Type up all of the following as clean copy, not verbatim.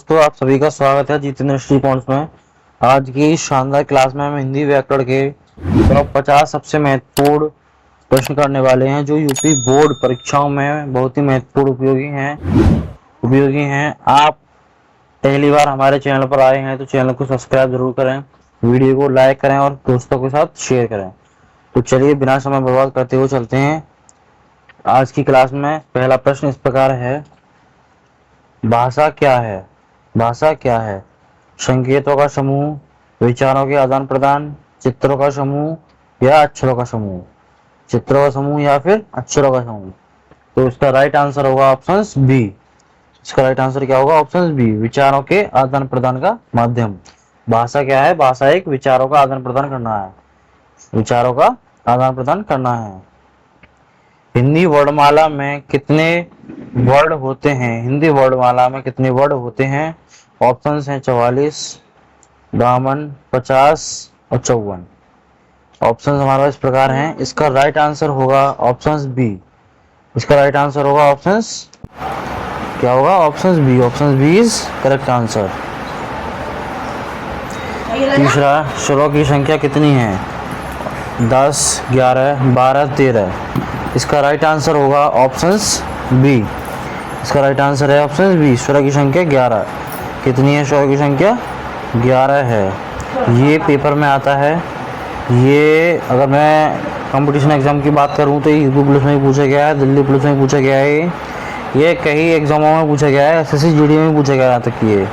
दोस्तों, आप सभी का स्वागत है जितेंद्र श्री पॉइंट्स में। आज की इस शानदार क्लास में हम हिंदी व्याकरण के टॉप 50 सबसे महत्वपूर्ण प्रश्न करने वाले हैं, जो यूपी बोर्ड परीक्षाओं में बहुत ही महत्वपूर्ण उपयोगी हैं। आप पहली बार हमारे चैनल पर आए हैं तो चैनल को सब्सक्राइब जरूर करें, वीडियो को लाइक करें और दोस्तों के साथ शेयर करें। तो चलिए बिना समय बर्बाद करते हुए चलते हैं आज की क्लास में। पहला प्रश्न इस प्रकार है, भाषा क्या है? भाषा क्या है? संकेतों का समूह, विचारों के आदान प्रदान, चित्रों का समूह या अक्षरों का समूह? चित्रों का समूह या फिर अक्षरों का समूह? तो इसका राइट आंसर होगा ऑप्शन बी। इसका राइट आंसर क्या होगा? ऑप्शन बी, विचारों के आदान प्रदान का माध्यम। भाषा क्या है? भाषा एक विचारों का आदान प्रदान करना है, विचारों का आदान प्रदान करना है। हिंदी वर्णमाला में कितने वर्ड होते हैं? हिंदी वर्णमाला में कितने वर्ड होते हैं? ऑप्शंस हैं 44, 52, 50 और 54। ऑप्शंस हमारे पास इस प्रकार हैं। इसका राइट आंसर होगा ऑप्शंस बी। इसका राइट आंसर होगा ऑप्शंस क्या होगा? Options B. Options B is correct answer. तीसरा, श्लोक की संख्या कितनी है? 10, 11, 12, 13। इसका राइट आंसर होगा ऑप्शंस बी। इसका राइट आंसर है ऑप्शन बी, श्लोक की संख्या 11। कितनी है श्लोक की संख्या? 11 है। ये पेपर में आता है। ये अगर मैं कंपटीशन एग्जाम की बात करूं तो यूपी पुलिस में भी पूछा गया है, दिल्ली पुलिस में भी पूछा गया है, ये कई एग्जामों में पूछा गया है, एसएससी जीडी में भी पूछा गया है तक। ये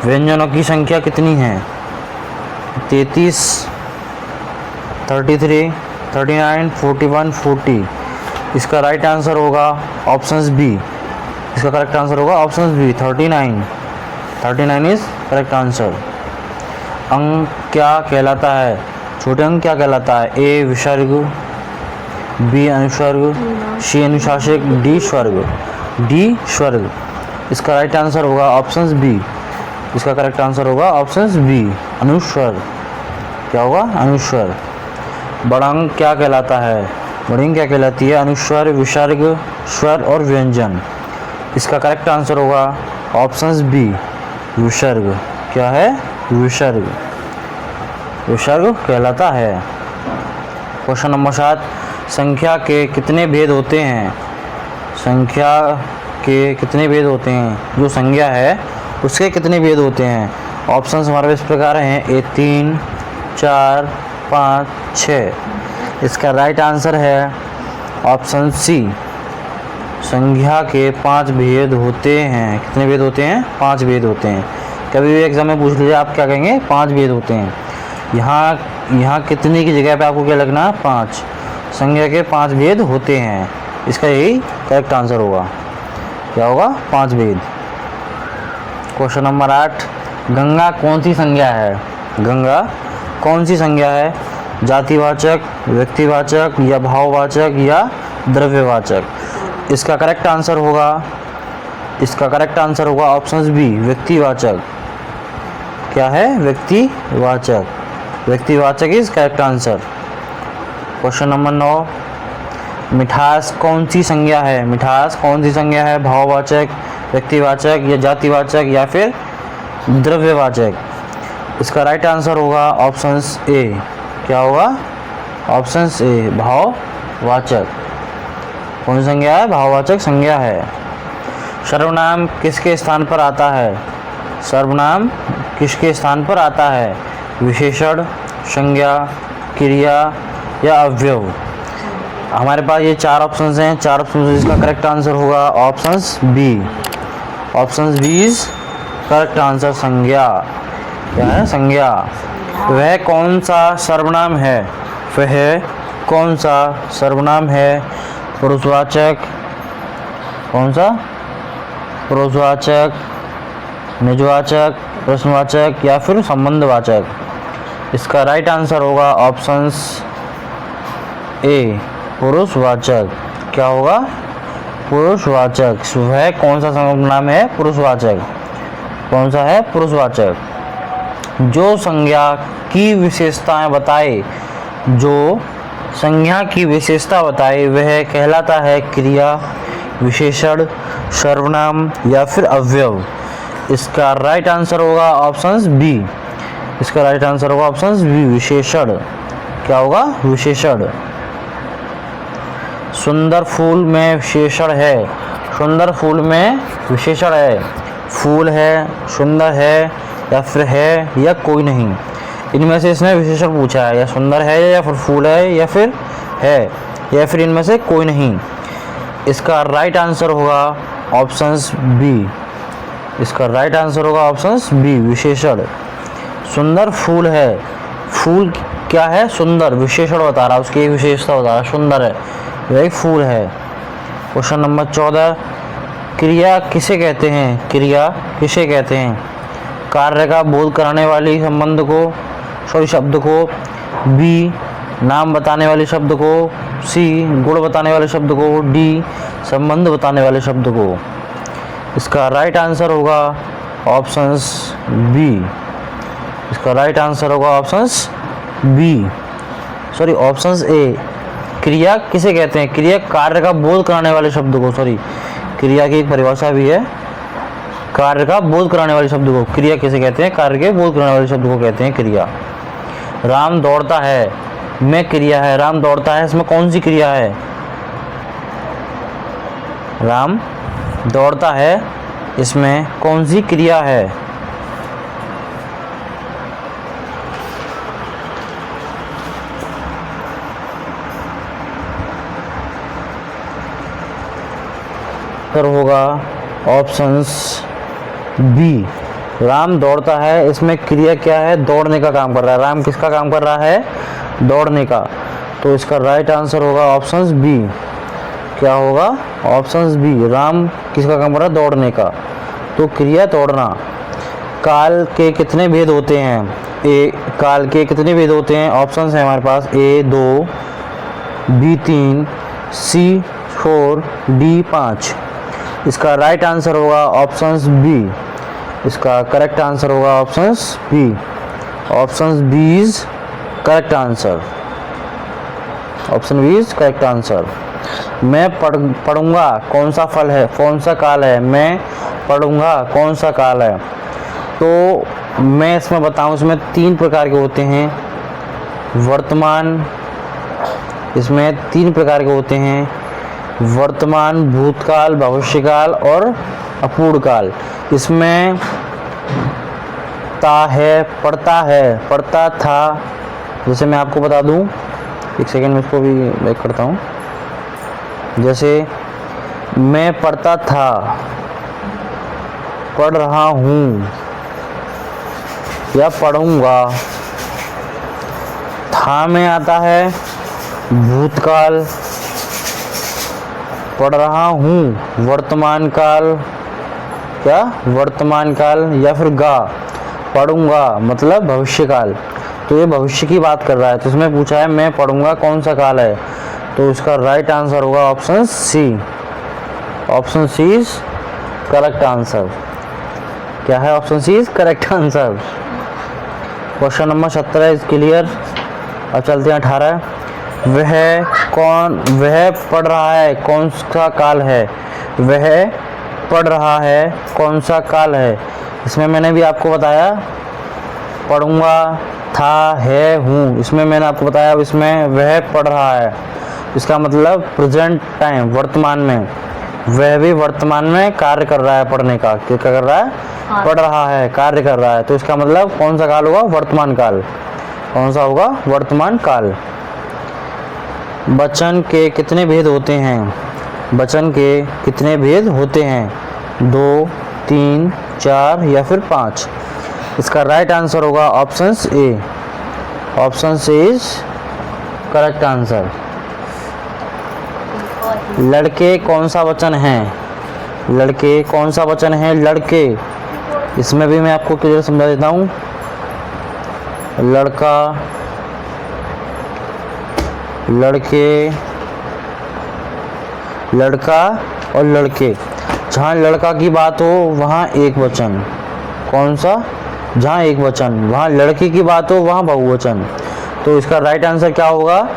व्यंजनों की संख्या कितनी है? 33, 33, 39, 41, 40। इसका राइट आंसर होगा ऑप्शंस बी। इसका करेक्ट आंसर होगा options B, 39। 39 is correct answer. अंक क्या कहलाता है? छोटे अंक क्या कहलाता है? ए विसर्ग, बी अनुस्वर्ग, सी अनुशासिक, डी स्वर्ग। डी स्वर्ग। इसका राइट आंसर होगा ऑप्शंस बी। इसका करेक्ट आंसर होगा ऑप्शंस बी, अनुस्वर। क्या होगा? अनुस्वर। बड़ा अंक क्या कहलाता है? बड़ी अंक क्या कहलाती है? अनुस्वर, विसर्ग, स्वर और व्यंजन। इसका करेक्ट आंसर होगा ऑप्शंस बी, विसर्ग। क्या है? विसर्ग। विसर्ग कहलाता है। क्वेश्चन नंबर 7, संख्या के कितने भेद होते हैं? संख्या के कितने भेद होते हैं? जो संज्ञा है उसके कितने भेद होते हैं? ऑप्शंस हमारे इस प्रकार हैं, ए 3, 4, 5, 6। इसका राइट आंसर है ऑप्शन सी। संख्या के 5 भेद होते हैं। कितने भेद होते हैं? 5 भेद होते हैं। कभी भी एग्जाम में पूछ लीजिए, आप क्या कहेंगे? 5 भेद होते हैं। यहाँ कितने की जगह पे आपको क्या लगना है? 5। संख्या के 5 भेद होते हैं। इसका यही करेक्ट आंसर होगा। क्या होगा? 5 भेद। क्वेश्चन नंबर 8, गंगा कौन सी संज्ञा है? गंगा कौन सी संज्ञा है? जातिवाचक, व्यक्तिवाचक या भाववाचक या द्रव्यवाचक? इसका करेक्ट आंसर होगा ऑप्शन बी, व्यक्तिवाचक। क्या है? व्यक्तिवाचक। व्यक्तिवाचक is correct answer. Question number 9, मिठास कौन सी संज्ञा है? मिठास कौन सी संज्ञा है? भाववाचक, व्यक्तिवाचक या जातिवाचक या फिर द्रव्यवाचक? इसका राइट आंसर होगा ऑप्शंस ए। क्या होगा? ऑप्शंस ए, भाववाचक। कौन सी संज्ञा है? भाववाचक संज्ञा है। सर्वनाम किसके स्थान पर आता है? सर्वनाम किसके स्थान पर आता है? विशेषण, संज्ञा, क्रिया या अवयव? हमारे पास ये 4 ऑप्शंस हैं। 4 ऑप्शन से इसका करेक्ट आंसर होगा options B. Options B is correct answer. संज्ञा। क्या है? संज्ञा। वह कौन सा सर्वनाम है? वह कौन सा सर्वनाम है? पुरुषवाचक, कौन सा? पुरुषवाचक, निजवाचक, प्रश्नवाचक या फिर संबंधवाचक? इसका राइट आंसर होगा ऑप्शंस ए, पुरुषवाचक। क्या होगा? पुरुषवाचक। वह कौन सा सर्वनाम है? पुरुषवाचक। कौन सा है? पुरुषवाचक। जो संज्ञा की विशेषताएं बताए, जो संज्ञा की विशेषता बताए, वह कहलाता है क्रिया, विशेषण, सर्वनाम या फिर अवयव। इसका राइट आंसर होगा ऑप्शन बी। इसका राइट आंसर होगा ऑप्शन बी, विशेषण। क्या होगा? विशेषण। सुंदर फूल में विशेषण है। सुंदर फूल में विशेषण है। फूल है, सुंदर है, या फिर है, या कोई नहीं। इनमें से इसने विशेषण पूछा है, या सुंदर है, या फिर फूल है, या फिर है, या फिर इनमें से कोई नहीं। इसका राइट आंसर होगा ऑप्शन बी। इसका राइट आंसर होगा ऑप्शन बी, विशेषण। सुंदर फूल है। फूल क्या है? सुंदर। विशेषण बता रहा है, उसकी एक विशेषता बता रहा है, सुंदर है, यह एक फूल है। क्वेश्चन नंबर 14, क्रिया किसे कहते हैं? क्रिया किसे कहते हैं? कार्य का बोध कराने वाली संबंध को, शब्द को। बी, नाम बताने वाले शब्द को। सी, गुण बताने वाले शब्द को। डी, संबंध बताने वाले शब्द को। इसका राइट आंसर होगा ऑप्शंस बी। इसका राइट आंसर होगा options B, sorry options A. क्रिया किसे कहते हैं? क्रिया कार्य का बोध कराने वाले शब्द को, सॉरी क्रिया की एक परिभाषा भी है, कार्य का बोध कराने वाले शब्द को क्रिया किसे कहते हैं? कार्य के बोध कराने वाले शब्द को कहते हैं क्रिया। राम दौड़ता है में क्रिया है। राम दौड़ता है, इसमें कौन सी क्रिया है? राम दौड़ता है, इसमें कौन सी क्रिया है? उत्तर होगा ऑप्शंस बी। राम दौड़ता है, इसमें क्रिया क्या है? दौड़ने का काम कर रहा है। राम किसका काम कर रहा है? दौड़ने का। तो इसका राइट आंसर होगा ऑप्शंस बी। क्या होगा? Options B. राम किसका काम कर रहा है? दौड़ने का। तो क्रिया दौड़ना। काल के कितने भेद होते हैं? ए, काल के कितने भेद होते हैं? ऑप्शंस है हमारे पास, ए 2, बी 3, सी 4, डी 5। इसका राइट आंसर होगा ऑप्शंस बी। इसका करेक्ट आंसर होगा options B. Options B is correct answer. Option B is correct answer. मैं पढ़ूंगा कौन सा फल है, कौन सा काल है? मैं पढ़ूंगा कौन सा काल है? तो मैं इसमें बताऊं, इसमें 3 प्रकार के होते हैं। वर्तमान, इसमें 3 प्रकार के होते हैं। वर्तमान, भूतकाल, भविष्यकाल और अपूर्ण काल। इसमें ता है, पढ़ता है, पढ़ता था। जैसे मैं आपको बता दूं, एक सेकेंड में इसको भी बैक करता हूं। जैसे मैं पढ़ता था, पढ़ रहा हूं, या पढ़ूंगा। था में आता है भूतकाल, पढ़ रहा हूँ वर्तमान काल, क्या? वर्तमान काल, या फिर गा, पढ़ूंगा मतलब भविष्य काल। तो ये भविष्य की बात कर रहा है, तो इसमें पूछा है मैं पढ़ूंगा कौन सा काल है? तो इसका राइट आंसर होगा option C. Option C is correct answer. क्या है? Option C is correct answer. Question number 17 is clear. अब चलते हैं 18। वह पढ़ रहा है कौन सा काल है? वह पढ़ रहा है कौन सा काल है? इसमें मैंने भी आपको बताया, पढ़ूंगा, था, है, हूँ। इसमें मैंने आपको बताया, अब इसमें वह पढ़ रहा है, इसका मतलब प्रेजेंट टाइम, वर्तमान में। वह भी वर्तमान में कार्य कर रहा है, पढ़ने का। क्या कर रहा है? पढ़ रहा है, कार्य कर रहा है। तो इसका मतलब कौन सा काल होगा? वर्तमान काल। कौन सा होगा? वर्तमान काल। वचन के कितने भेद होते हैं? वचन के कितने भेद होते हैं? 2, 3, 4 या फिर 5। इसका राइट आंसर होगा options A. Option A is correct answer. लड़के कौन सा वचन है? लड़के कौन सा वचन है? लड़के। इसमें भी मैं आपको क्लियर समझा देता हूँ। लड़का, लड़के, लड़का और लड़के। जहाँ लड़का की बात हो वहाँ एक वचन। कौन सा? जहाँ एक वचन। वहाँ लड़के की बात हो वहाँ बहुवचन। तो इसका राइट आंसर क्या होगा?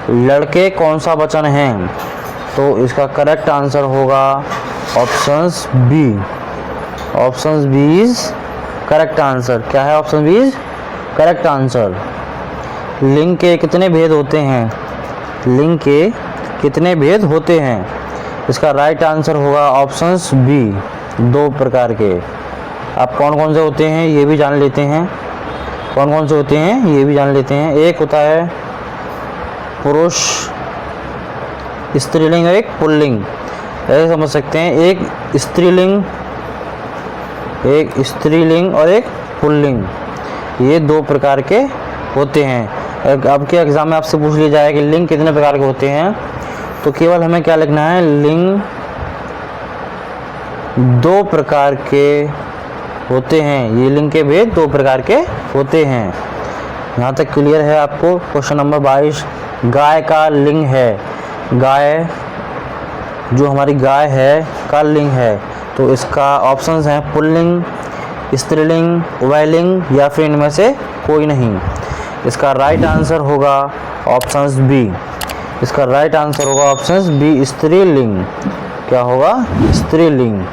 लड़के कौन सा वचन है? तो इसका करेक्ट आंसर होगा options B, option B is correct answer. क्या है option B is correct answer. लिंग के कितने भेद होते हैं? लिंग के कितने भेद होते हैं? इसका राइट आंसर होगा ऑप्शंस बी, 2 प्रकार के। आप कौन कौन से होते हैं ये भी जान लेते हैं, कौन कौन से होते हैं ये भी जान लेते हैं। एक होता है पुरुष स्त्रीलिंग और एक पुल्लिंग, ऐसे समझ सकते हैं। एक स्त्रीलिंग और एक पुल्लिंग, ये 2 प्रकार के होते हैं। अब के एग्जाम में आपसे पूछ लिया जाए कि लिंग कितने प्रकार के होते हैं, तो केवल हमें क्या लिखना है, लिंग 2 प्रकार के होते हैं। ये लिंग के भेद 2 प्रकार के होते हैं। यहाँ तक क्लियर है आपको। क्वेश्चन नंबर 22, गाय का लिंग है। गाय जो हमारी गाय है का लिंग है, तो इसका ऑप्शंस हैं पुल्लिंग, स्त्रीलिंग, उभयलिंग या फिर इनमें से कोई नहीं। इसका राइट आंसर होगा ऑप्शंस बी। इसका राइट आंसर होगा ऑप्शंस बी, स्त्रीलिंग। क्या होगा? स्त्रीलिंग।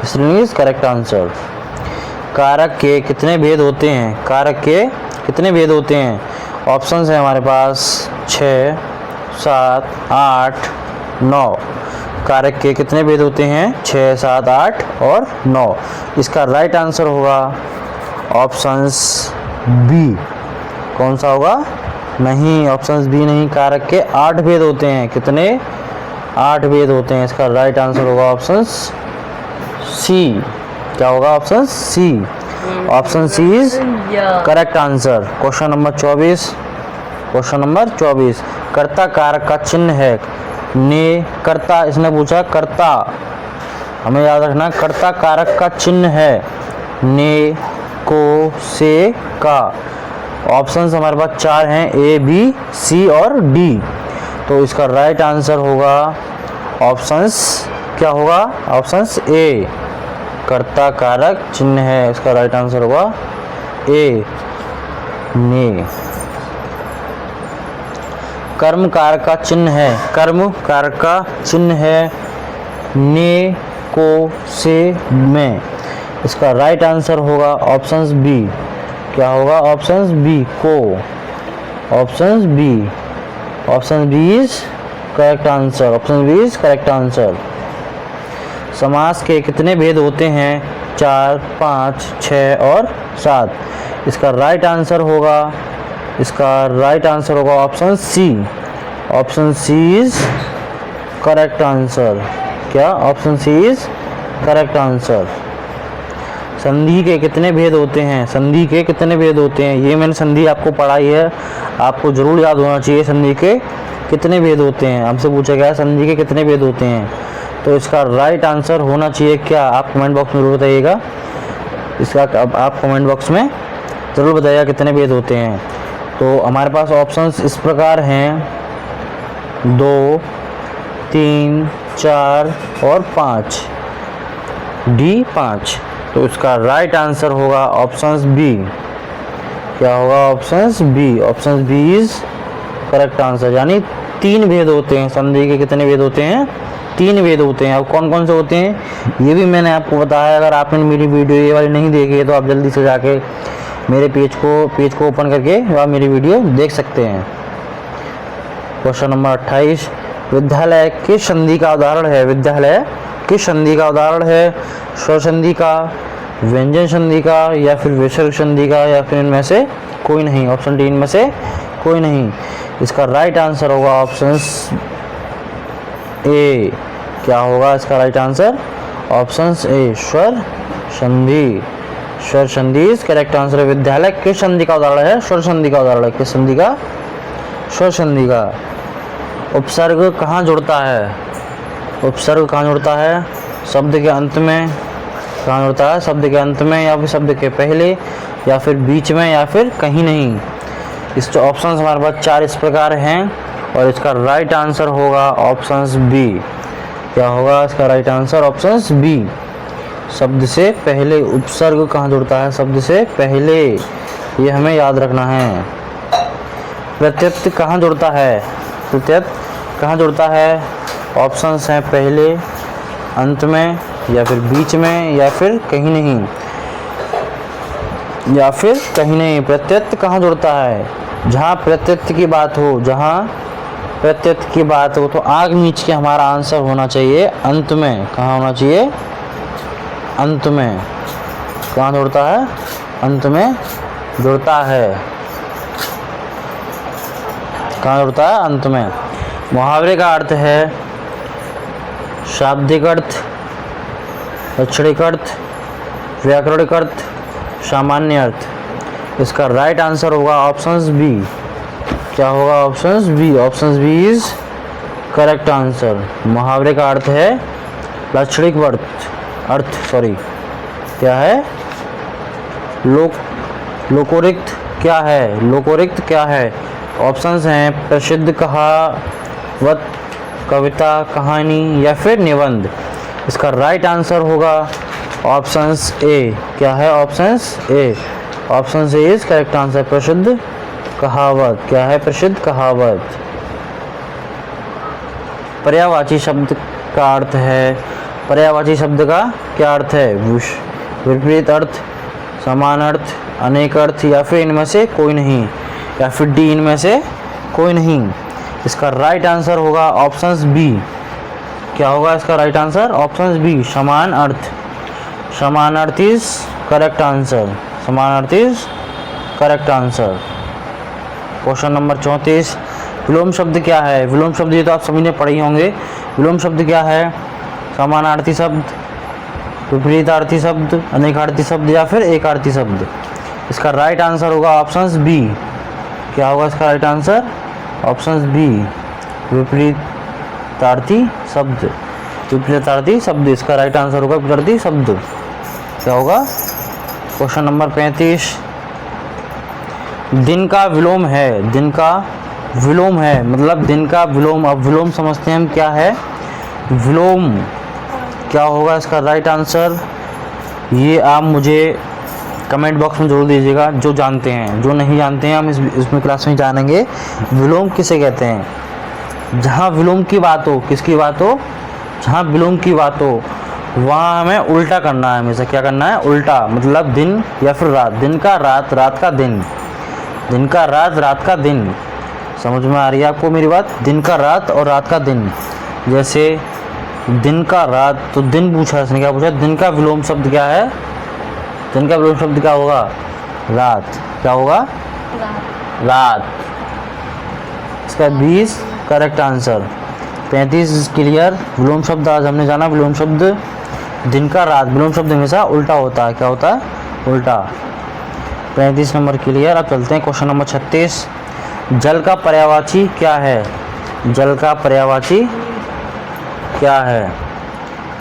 स्त्रीलिंग इज करेक्ट आंसर। कारक के कितने भेद होते हैं? कारक के कितने भेद होते हैं? ऑप्शंस है हमारे पास 6, 7, 8, 9। कारक के कितने भेद होते हैं? 6, 7, 8 और 9। इसका राइट आंसर होगा ऑप्शंस बी। कौन सा होगा? नहीं, ऑप्शंस बी नहीं। कारक के 8 भेद होते हैं। कितने? 8 भेद होते हैं। इसका राइट आंसर होगा ऑप्शंस सी। क्या होगा? Option C. Option C is correct answer. Question number 24, question number 24, कर्ता कारक का चिन्ह है। ने कर्ता, इसने पूछा कर्ता, हमें याद रखना कर्ता कारक का चिन्ह है। ने, को, से, का। ऑप्शंस हमारे पास 4 हैं, ए, बी, सी और डी। तो इसका राइट आंसर होगा ऑप्शंस, क्या होगा? ऑप्शंस ए, कर्ता कारक चिन्ह है। इसका राइट आंसर होगा ए, ने। कर्म कारक का चिन्ह है। कर्म कारक का चिन्ह है ने, को, से, में। इसका राइट आंसर होगा ऑप्शंस बी। क्या होगा? ऑप्शंस बी, को। Options B, option B is correct answer. Option B is correct answer. समास के कितने भेद होते हैं? 4, 5, 6 और 7। इसका राइट आंसर होगा, इसका राइट आंसर होगा option C. Option C is correct answer. क्या? Option C is correct answer. संधि के कितने भेद होते हैं? संधि के कितने भेद होते हैं? ये मैंने संधि आपको पढ़ाई है, आपको जरूर याद होना चाहिए संधि के कितने भेद होते हैं। हमसे पूछा गया संधि के कितने भेद होते हैं, तो इसका राइट आंसर होना चाहिए क्या? आप कमेंट बॉक्स में जरूर बताइएगा। इसका अब आप कमेंट बॉक्स में ज़रूर बताइएगा कितने भेद होते हैं। तो हमारे पास ऑप्शंस इस प्रकार हैं 2, 3, 4 और 5, डी 5। तो इसका राइट आंसर होगा ऑप्शंस बी। क्या होगा? Options B. Options B is correct answer. यानी 3 भेद होते हैं। संधि के कितने भेद होते हैं? 3 भेद होते हैं। अब कौन कौन से होते हैं ये भी मैंने आपको बताया। अगर आपने मेरी वीडियो ये वाली नहीं देखी है तो आप जल्दी से जाके मेरे पेज को ओपन करके आप मेरी वीडियो देख सकते हैं। क्वेश्चन नंबर 28, विद्यालय किस संधि का उदाहरण है? विद्यालय किस संधि का उदाहरण है? स्वर संधि का, व्यंजन संधि का या फिर विसर्ग संधि का या फिर इनमें से कोई नहीं। ऑप्शन डी, इनमें से कोई नहीं। इसका राइट आंसर होगा ऑप्शंस ए। क्या होगा इसका राइट आंसर? ऑप्शंस ए, स्वर संधि। स्वर संधि इज करेक्ट आंसर। विद्यालय किस संधि का उदाहरण है? स्वर संधि का उदाहरण है। किस संधि का? स्वर संधि का। उपसर्ग कहाँ जुड़ता है? उपसर्ग कहाँ जुड़ता है? शब्द के अंत में। कहाँ जुड़ता है? शब्द के अंत में या फिर शब्द के पहले या फिर बीच में या फिर कहीं नहीं। इस जो ऑप्शंस हमारे पास 4 इस प्रकार हैं और इसका राइट आंसर होगा ऑप्शंस बी। क्या होगा इसका राइट आंसर? Options B. शब्द से पहले उपसर्ग कहाँ जुड़ता है? शब्द से पहले, ये हमें याद रखना है। प्रत्यय कहाँ जुड़ता है? प्रत्यय कहाँ जुड़ता है? ऑप्शंस हैं पहले, अंत में या फिर बीच में या फिर कहीं नहीं, या फिर कहीं नहीं। प्रत्यय कहाँ जुड़ता है? जहाँ प्रत्यय की बात हो, जहाँ प्रत्यय की बात हो तो आग मीच के हमारा आंसर होना चाहिए अंत में। कहाँ होना चाहिए? अंत में। कहाँ जुड़ता है? अंत में जुड़ता है। कहाँ जुड़ता है? अंत में। मुहावरे का अर्थ है शाब्दिक अर्थ, लक्षणिक अर्थ, व्याकरणिक अर्थ, सामान्य अर्थ। इसका राइट आंसर होगा ऑप्शंस बी। क्या होगा? Options B. Options B is correct answer. मुहावरे का अर्थ है लाक्षणिक क्या है? लोकोरिक्त क्या है? लोकोरिक्त क्या है? ऑप्शंस हैं प्रसिद्ध कहावत, कविता, कहानी या फिर निबंध। इसका राइट आंसर होगा ऑप्शंस ए। क्या है? Options A. Option A is correct answer. प्रसिद्ध कहावत। क्या है? प्रसिद्ध कहावत। पर्यायवाची शब्द का अर्थ है, पर्यायवाची शब्द का क्या अर्थ है? विपरीत अर्थ, समान अर्थ, अनेक अर्थ या फिर इनमें से कोई नहीं, या फिर डी इनमें से कोई नहीं। इसका राइट आंसर होगा ऑप्शंस बी। क्या होगा इसका राइट आंसर? ऑप्शंस बी, समान अर्थ। समान अर्थ इज करेक्ट आंसर। समान अर्थ is correct answer. Question number 34, विलोम शब्द क्या है? विलोम शब्द ये तो आप सभी ने पढ़े ही होंगे। विलोम शब्द क्या है? समानार्थी शब्द, विपरीतार्थी शब्द, अनेकार्थी शब्द या फिर एकार्थी शब्द। इसका राइट आंसर होगा ऑप्शंस बी। क्या होगा इसका राइट आंसर? ऑप्शंस बी, विपरीतार्थी शब्द। विपरीतार्थी शब्द इसका राइट आंसर होगा, विपरीतार्थी शब्द। क्या होगा? क्वेश्चन नंबर 35, दिन का विलोम है। दिन का विलोम है मतलब दिन का विलोम। अब विलोम समझते हैं हम क्या है? विलोम क्या होगा इसका राइट आंसर? ये आप मुझे कमेंट बॉक्स में जरूर दीजिएगा जो जानते हैं। जो नहीं जानते हैं हम इसमें क्लास में जानेंगे विलोम किसे कहते हैं। जहाँ विलोम की बात हो, किसकी बात हो? जहाँ विलोम की बात हो वहाँ हमें उल्टा करना है हमेशा। क्या करना है? उल्टा। मतलब दिन या फिर रात। दिन का रात, रात का दिन। दिन का रात, रात का दिन। समझ में आ रही है आपको मेरी बात? दिन का रात और रात का दिन। जैसे दिन का रात तो दिन पूछा, इसने क्या पूछा? दिन का विलोम शब्द क्या है? दिन का विलोम शब्द क्या होगा? रात। क्या होगा? रात। इसका 20 करेक्ट आंसर। 35 क्लियर। विलोम शब्द आज हमने जाना। विलोम शब्द दिन का रात। विलोम शब्द हमेशा उल्टा होता है। क्या होता है? उल्टा। 35 नंबर क्लियर। अब चलते हैं क्वेश्चन नंबर 36, जल का पर्यायवाची क्या है? जल का पर्यायवाची क्या है?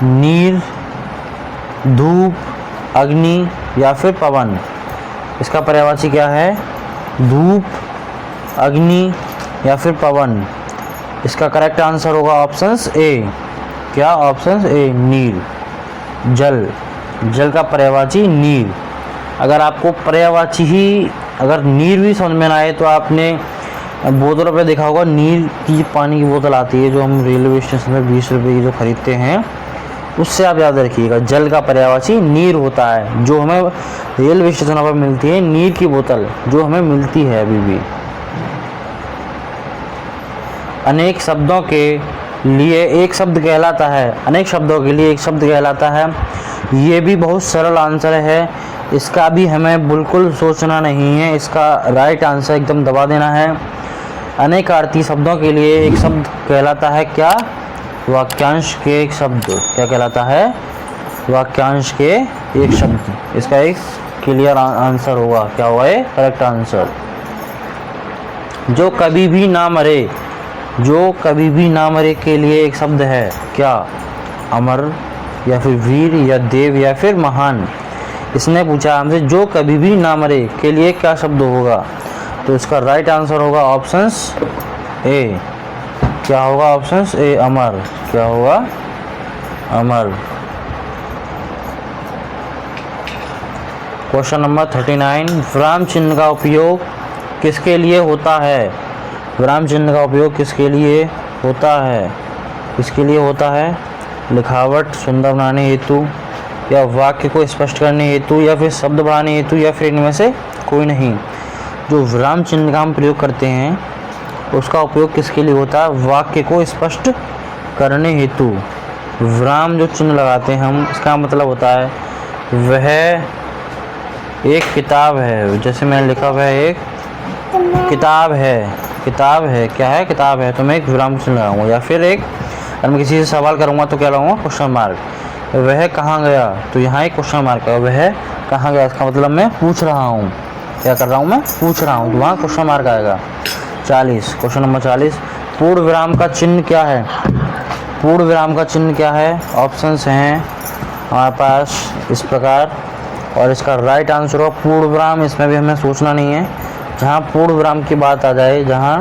नीर, धूप, अग्नि या फिर पवन। इसका पर्यायवाची क्या है? धूप, अग्नि या फिर पवन। इसका करेक्ट आंसर होगा ऑप्शंस ए। क्या? ऑप्शंस ए, नीर। जल। जल का पर्यायवाची नीर। अगर आपको पर्यायवाची ही अगर नीर भी समझ में ना आए तो आपने बोतलों पे देखा होगा, नीर की पानी की बोतल आती है जो हम रेलवे स्टेशन में 20 रुपये की जो खरीदते हैं, उससे आप याद रखिएगा जल का पर्यायवाची नीर होता है। जो हमें रेलवे स्टेशनों पर मिलती है नीर की बोतल, जो हमें मिलती है अभी भी। अनेक शब्दों के लिए एक शब्द कहलाता है। अनेक शब्दों के लिए एक शब्द कहलाता है। ये भी बहुत सरल आंसर है। इसका भी हमें बिल्कुल सोचना नहीं है। इसका राइट आंसर एकदम दबा देना है। अनेकार्थी शब्दों के लिए एक शब्द कहलाता है क्या? वाक्यांश के एक शब्द। क्या कहलाता है? वाक्यांश के एक शब्द। इसका एक क्लियर आंसर होगा। क्या हुआ है? Correct answer. जो कभी भी ना मरे। जो कभी भी ना मरे के लिए एक शब्द है क्या? अमर या फिर वीर या देव या फिर महान। इसने पूछा हमसे जो कभी भी ना मरे के लिए क्या शब्द होगा? तो इसका राइट आंसर होगा ऑप्शंस ए। क्या होगा? ऑप्शंस ए, अमर। क्या होगा? अमर। क्वेश्चन नंबर 39, विराम चिन्ह का उपयोग किसके लिए होता है? विराम चिन्ह का उपयोग किसके लिए होता है? किसके लिए होता है? लिखावट सुंदर बनाने हेतु, या वाक्य को स्पष्ट करने हेतु, या फिर शब्द बढ़ाने हेतु, या फिर इनमें से कोई नहीं। जो विराम चिन्ह का हम प्रयोग करते हैं उसका उपयोग किसके लिए होता है? वाक्य को स्पष्ट करने हेतु। विराम जो चिन्ह लगाते हैं हम, इसका मतलब होता है वह एक किताब है। जैसे मैंने लिखा हुआ है एक किताब है, किताब है, क्या है? किताब है। तो मैं एक विराम चिन्ह लगाऊंगा। या फिर एक, अगर मैं किसी से सवाल करूंगा तो क्या लगाऊंगा? Question mark. वह कहाँ गया? तो यहाँ एक क्वेश्चन मार्क है। वह कहाँ गया, इसका मतलब मैं पूछ रहा हूँ। क्या कर रहा हूँ? मैं पूछ रहा हूँ, तो वहाँ क्वेश्चन मार्क आएगा। 40, क्वेश्चन नंबर 40, पूर्ण विराम का चिन्ह क्या है? पूर्ण विराम का चिन्ह क्या है? ऑप्शंस हैं हमारे पास इस प्रकार, और इसका राइट आंसर होगा पूर्ण विराम। इसमें भी हमें सोचना नहीं है। जहाँ पूर्ण विराम की बात आ जाए, जहाँ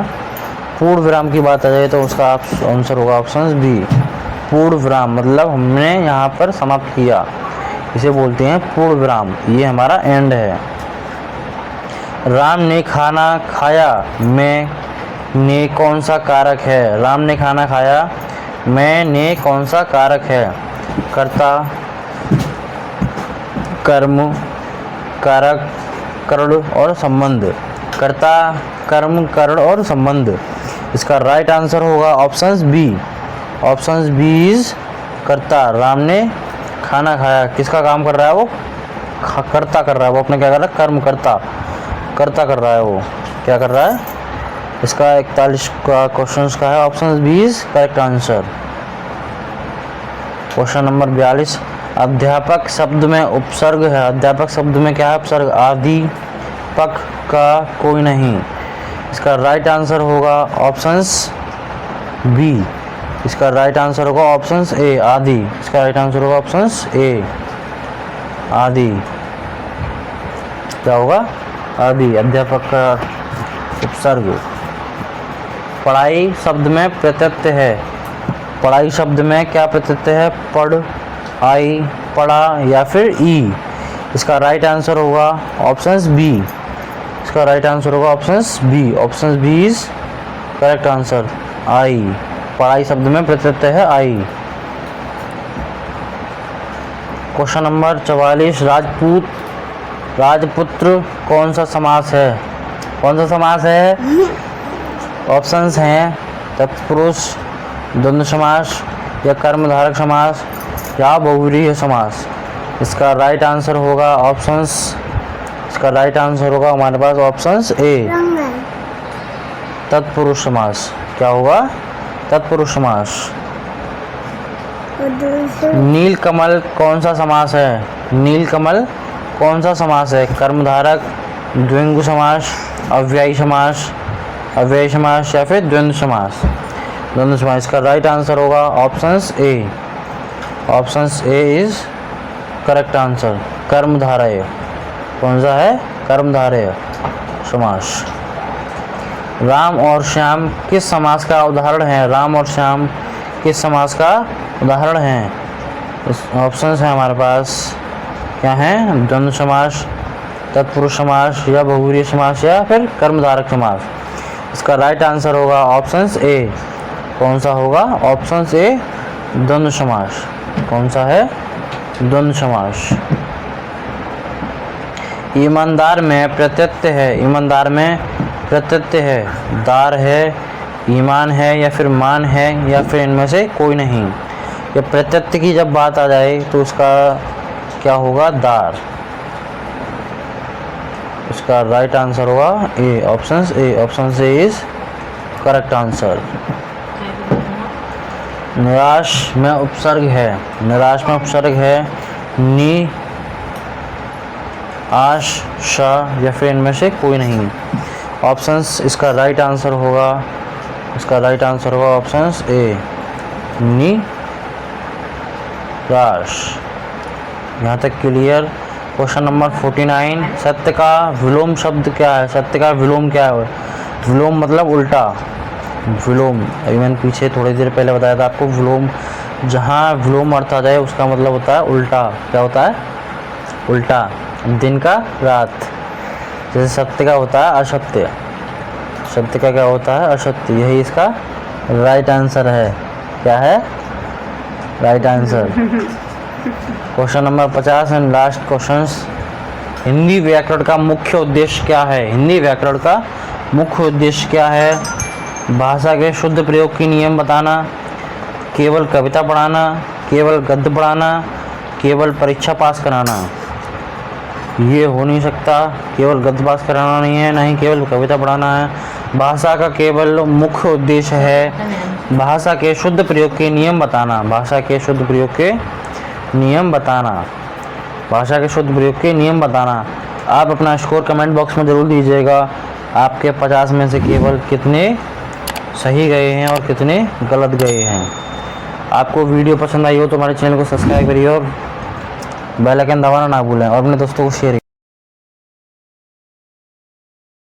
पूर्ण विराम की बात आ जाए तो उसका आंसर होगा ऑप्शन बी, पूर्ण विराम। मतलब हमने यहाँ पर समाप्त किया, इसे बोलते हैं पूर्ण विराम। ये हमारा एंड है। राम ने खाना खाया में ने कौन सा कारक है? राम ने खाना खाया में ने कौन सा कारक है? कर्ता, कर्म, कारक, कर्ण और संबंध। कर्ता, कर्म, कर्ण और संबंध। इसका राइट आंसर होगा options B. Options B is कर्ता। राम ने खाना खाया, किसका काम कर रहा है वो? कर्ता कर रहा है वो, अपने क्या कर रहा है? कर्म करता, कर्ता कर रहा है वो। क्या कर रहा है? इसका 41 का क्वेश्चन का है option B is correct answer. Question number 42, अध्यापक शब्द में उपसर्ग है। अध्यापक शब्द में क्या है? उपसर्ग। आदि पक का कोई नहीं। इसका राइट आंसर होगा ऑप्शंस बी। इसका राइट आंसर होगा ऑप्शंस ए, आदि। इसका राइट आंसर होगा ऑप्शंस ए, आदि। क्या होगा? आदि। अध्यापक का उपसर्ग। पढ़ाई शब्द में प्रत्यय है। पढ़ाई शब्द में क्या प्रत्यय है? पढ़, आई, पढ़ा या फिर ई। इसका राइट आंसर होगा ऑप्शंस बी। इसका राइट आंसर होगा options B. Options B is correct answer, आई। पढ़ाई शब्द में प्रत्यय है आई। क्वेश्चन नंबर 44, राजपूत, राजपुत्र कौन सा समास है? कौन सा समास है? ऑप्शंस हैं तत्पुरुष, द्वंद्व समास, या कर्मधारक समास, या बहुव्रीहि समास। इसका राइट आंसर होगा ऑप्शंस, इसका राइट आंसर होगा हमारे पास ऑप्शंस ए, तत्पुरुष समास। क्या होगा? तत्पुरुष समास। नीलकमल कौन सा समास है? नीलकमल कौन सा समास है? कर्मधारक, द्विगु समास, अव्ययी समास, अव्ययी समास, या फिर द्वंद्व समास। द्वंद्व समास। इसका राइट आंसर होगा options A. Options A is correct answer, कर्मधारय। कौन सा है? कर्मधारय समास। राम और श्याम किस समास का उदाहरण है? राम और श्याम किस समास का उदाहरण है? ऑप्शंस हैं हमारे पास, क्या हैं? द्वंद्व समास, तत्पुरुष समास, या बहुव्रीहि समास, या फिर कर्मधारक समास। इसका राइट आंसर होगा ऑप्शंस ए। कौन सा होगा? ऑप्शंस ए, द्वंद्व समास। कौन सा है? द्वंद्व समास। ईमानदार में प्रत्यय है। ईमानदार में प्रत्यय है। दार है, ईमान है, या फिर मान है, या फिर इनमें से कोई नहीं। ये प्रत्यय की जब बात आ जाए तो उसका क्या होगा? दार। इसका राइट आंसर होगा A, options A. Option A is correct answer. निराश में उपसर्ग है। निराश में उपसर्ग है नी, आश, शा, या फिर इनमें से कोई नहीं। ऑप्शंस, इसका राइट आंसर होगा, इसका राइट आंसर होगा ऑप्शंस ए, नी, राश। यहाँ तक क्लियर। क्वेश्चन नंबर 49, सत्य का विलोम शब्द क्या है? सत्य का विलोम क्या है? विलोम मतलब उल्टा। विलोम अभी मैंने पीछे थोड़ी देर पहले बताया था आपको। विलोम, जहाँ विलोम अर्थ आ जाए उसका मतलब होता है उल्टा। क्या होता है? उल्टा। दिन का रात। जैसे सत्य का होता है असत्य, सत्य का क्या होता है? असत्य। यही इसका राइट आंसर है। क्या है? Right answer. Question number 50 and last questions. Hindi व्याकरण का मुख्य उद्देश्य क्या है? हिंदी व्याकरण का मुख्य उद्देश्य क्या है? भाषा के शुद्ध प्रयोग की नियम बताना, केवल कविता पढ़ाना, केवल गद्य पढ़ाना, केवल परीक्षा पास कराना। ये हो नहीं सकता, केवल गद्य पास कराना नहीं है, नहीं केवल कविता पढ़ाना है। भाषा का केवल मुख्य उद्देश्य है भाषा के शुद्ध प्रयोग के नियम बताना, भाषा के शुद्ध प्रयोग के नियम बताना, भाषा के शुद्ध प्रयोग के नियम बताना। आप अपना स्कोर कमेंट बॉक्स में ज़रूर दीजिएगा। आपके 50 में से केवल कितने सही गए हैं और कितने गलत गए हैं। आपको वीडियो पसंद आई हो तो हमारे चैनल को सब्सक्राइब करिए और बेल आइकन दबाना ना भूलें और अपने दोस्तों को शेयर